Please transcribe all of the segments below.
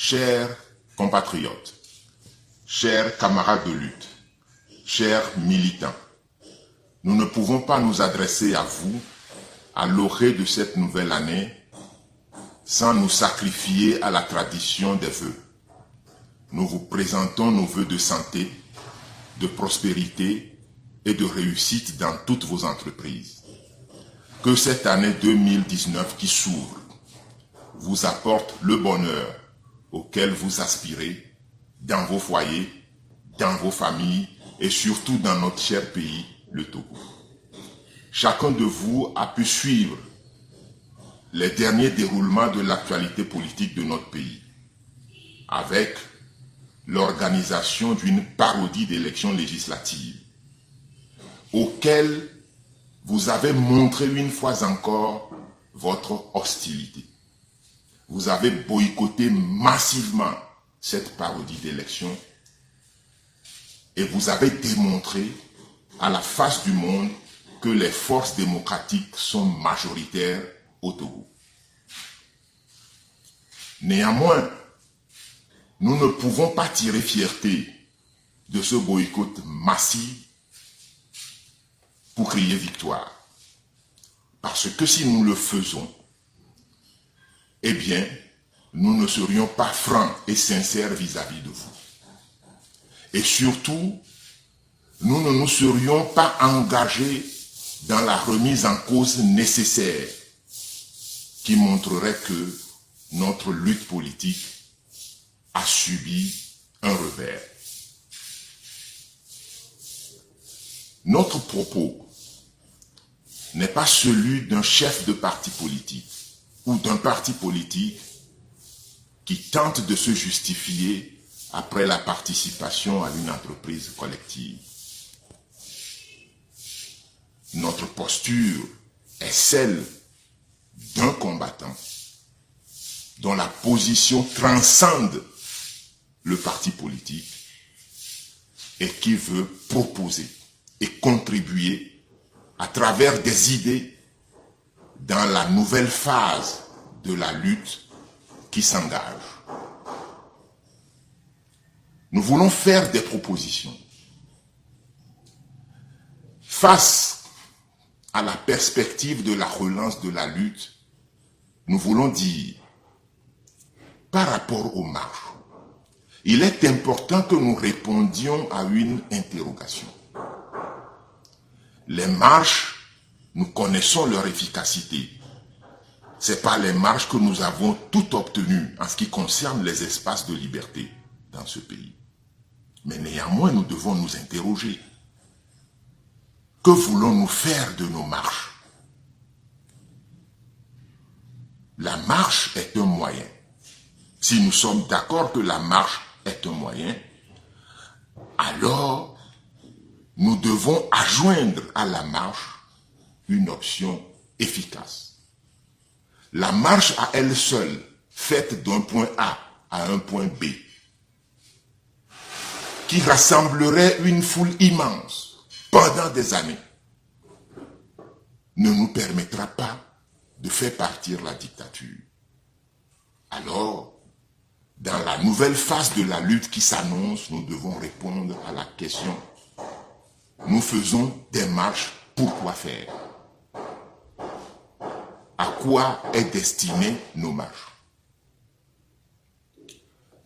Chers compatriotes, chers camarades de lutte, chers militants, nous ne pouvons pas nous adresser à vous à l'orée de cette nouvelle année sans nous sacrifier à la tradition des vœux. Nous vous présentons nos vœux de santé, de prospérité et de réussite dans toutes vos entreprises. Que cette année 2019 qui s'ouvre vous apporte le bonheur auquel vous aspirez dans vos foyers, dans vos familles et surtout dans notre cher pays, le Togo. Chacun de vous a pu suivre les derniers déroulements de l'actualité politique de notre pays avec l'organisation d'une parodie d'élections législatives auxquelles vous avez montré une fois encore votre hostilité. Vous avez boycotté massivement cette parodie d'élection et vous avez démontré à la face du monde que les forces démocratiques sont majoritaires au Togo. Néanmoins, nous ne pouvons pas tirer fierté de ce boycott massif pour crier victoire. Parce que si nous le faisons, eh bien, nous ne serions pas francs et sincères vis-à-vis de vous. Et surtout, nous ne nous serions pas engagés dans la remise en cause nécessaire qui montrerait que notre lutte politique a subi un revers. Notre propos n'est pas celui d'un chef de parti politique ou d'un parti politique qui tente de se justifier après la participation à une entreprise collective. Notre posture est celle d'un combattant dont la position transcende le parti politique et qui veut proposer et contribuer à travers des idées dans la nouvelle phase de la lutte qui s'engage. Nous voulons faire des propositions face à la perspective de la relance de la lutte. Nous voulons dire, par rapport aux marches, il est important que nous répondions à une interrogation. Les marches, nous connaissons leur efficacité. Ce n'est pas les marches que nous avons tout obtenues en ce qui concerne les espaces de liberté dans ce pays. Mais néanmoins, nous devons nous interroger. Que voulons-nous faire de nos marches? La marche est un moyen. Si nous sommes d'accord que la marche est un moyen, alors nous devons adjoindre à la marche une option efficace. La marche à elle seule, faite d'un point A à un point B, qui rassemblerait une foule immense pendant des années, ne nous permettra pas de faire partir la dictature. Alors, dans la nouvelle phase de la lutte qui s'annonce, nous devons répondre à la question: nous faisons des marches, pourquoi faire? À quoi est destinée nos marches?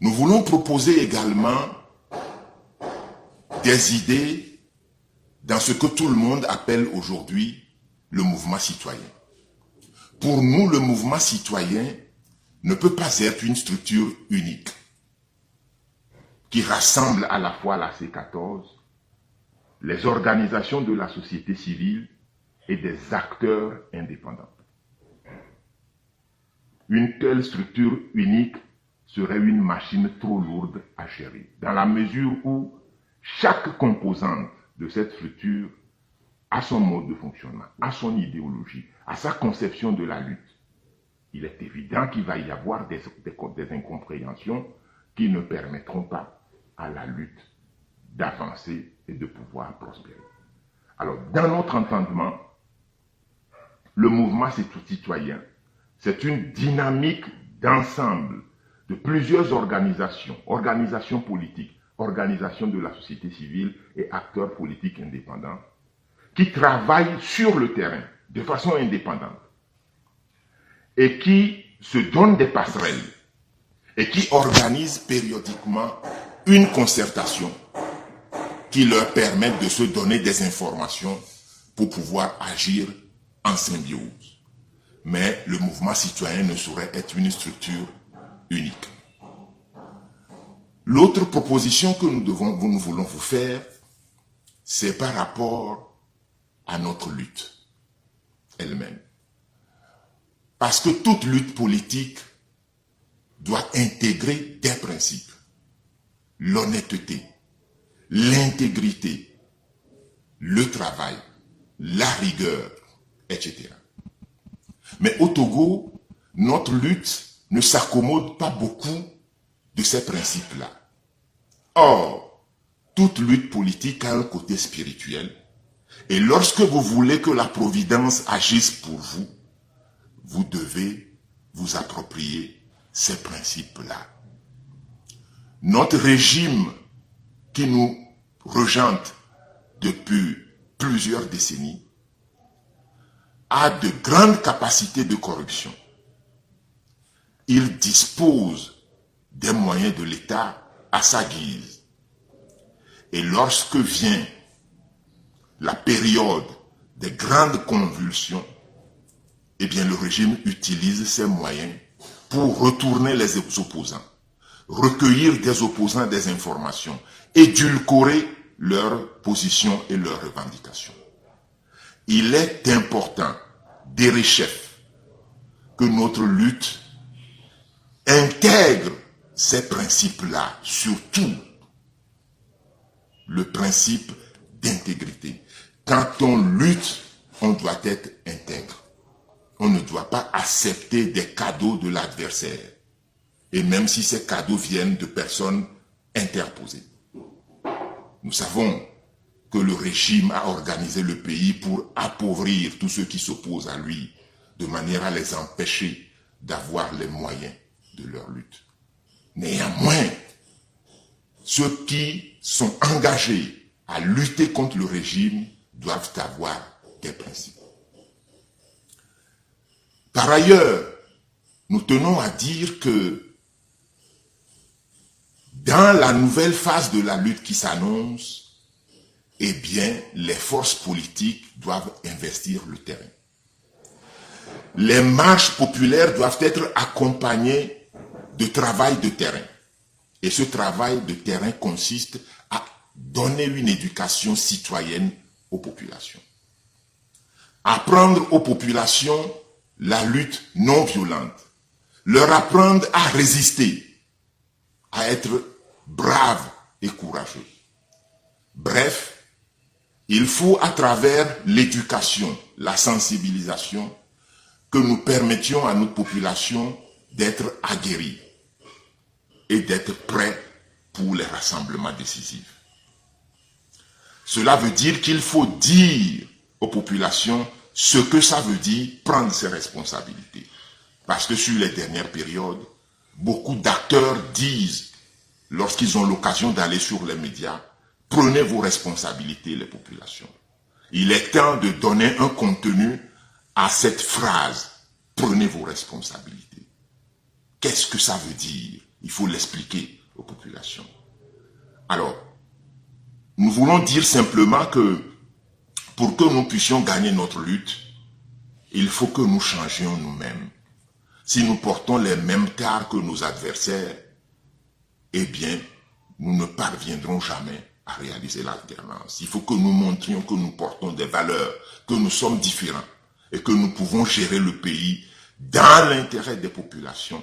Nous voulons proposer également des idées dans ce que tout le monde appelle aujourd'hui le mouvement citoyen. Pour nous, le mouvement citoyen ne peut pas être une structure unique qui rassemble à la fois la C14, les organisations de la société civile et des acteurs indépendants. Une telle structure unique serait une machine trop lourde à gérer, dans la mesure où chaque composante de cette structure a son mode de fonctionnement, a son idéologie, a sa conception de la lutte. Il est évident qu'il va y avoir des incompréhensions qui ne permettront pas à la lutte d'avancer et de pouvoir prospérer. Alors, dans notre entendement, le mouvement citoyen, c'est une dynamique d'ensemble de plusieurs organisations politiques, organisations de la société civile et acteurs politiques indépendants, qui travaillent sur le terrain de façon indépendante et qui se donnent des passerelles et qui organisent périodiquement une concertation qui leur permet de se donner des informations pour pouvoir agir en symbiose. Mais le mouvement citoyen ne saurait être une structure unique. L'autre proposition que nous voulons vous faire, c'est par rapport à notre lutte elle-même. Parce que toute lutte politique doit intégrer des principes. L'honnêteté, l'intégrité, le travail, la rigueur, etc. Mais au Togo, notre lutte ne s'accommode pas beaucoup de ces principes-là. Or, toute lutte politique a un côté spirituel, et lorsque vous voulez que la providence agisse pour vous, vous devez vous approprier ces principes-là. Notre régime qui nous régente depuis plusieurs décennies a de grandes capacités de corruption. Il dispose des moyens de l'État à sa guise. Et lorsque vient la période des grandes convulsions, eh bien le régime utilise ces moyens pour retourner les opposants, recueillir des opposants des informations, édulcorer leurs positions et leurs revendications. Il est important, d'Erechef, que notre lutte intègre ces principes-là, surtout le principe d'intégrité. Quand on lutte, on doit être intègre. On ne doit pas accepter des cadeaux de l'adversaire. Et même si ces cadeaux viennent de personnes interposées. Nous savons que le régime a organisé le pays pour appauvrir tous ceux qui s'opposent à lui, de manière à les empêcher d'avoir les moyens de leur lutte. Néanmoins, ceux qui sont engagés à lutter contre le régime doivent avoir des principes. Par ailleurs, nous tenons à dire que dans la nouvelle phase de la lutte qui s'annonce, eh bien, les forces politiques doivent investir le terrain. Les marches populaires doivent être accompagnées de travail de terrain. Et ce travail de terrain consiste à donner une éducation citoyenne aux populations. Apprendre aux populations la lutte non violente. Leur apprendre à résister, à être braves et courageux. Bref, il faut à travers l'éducation, la sensibilisation, que nous permettions à notre population d'être aguerris et d'être prêts pour les rassemblements décisifs. Cela veut dire qu'il faut dire aux populations ce que ça veut dire prendre ses responsabilités. Parce que sur les dernières périodes, beaucoup d'acteurs disent, lorsqu'ils ont l'occasion d'aller sur les médias, prenez vos responsabilités, les populations. Il est temps de donner un contenu à cette phrase, prenez vos responsabilités. Qu'est-ce que ça veut dire? Il faut l'expliquer aux populations. Alors, nous voulons dire simplement que pour que nous puissions gagner notre lutte, il faut que nous changions nous-mêmes. Si nous portons les mêmes tares que nos adversaires, eh bien, nous ne parviendrons jamais à réaliser l'alternance. Il faut que nous montrions que nous portons des valeurs, que nous sommes différents et que nous pouvons gérer le pays dans l'intérêt des populations,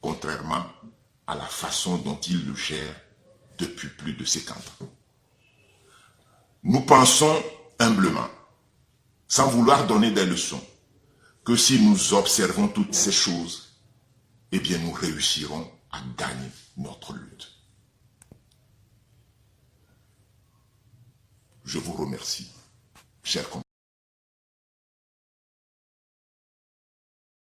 contrairement à la façon dont ils le gèrent depuis plus de 50 ans. Nous pensons humblement, sans vouloir donner des leçons, que si nous observons toutes ces choses, eh bien nous réussirons à gagner notre lutte. Je vous remercie, chers compatriotes.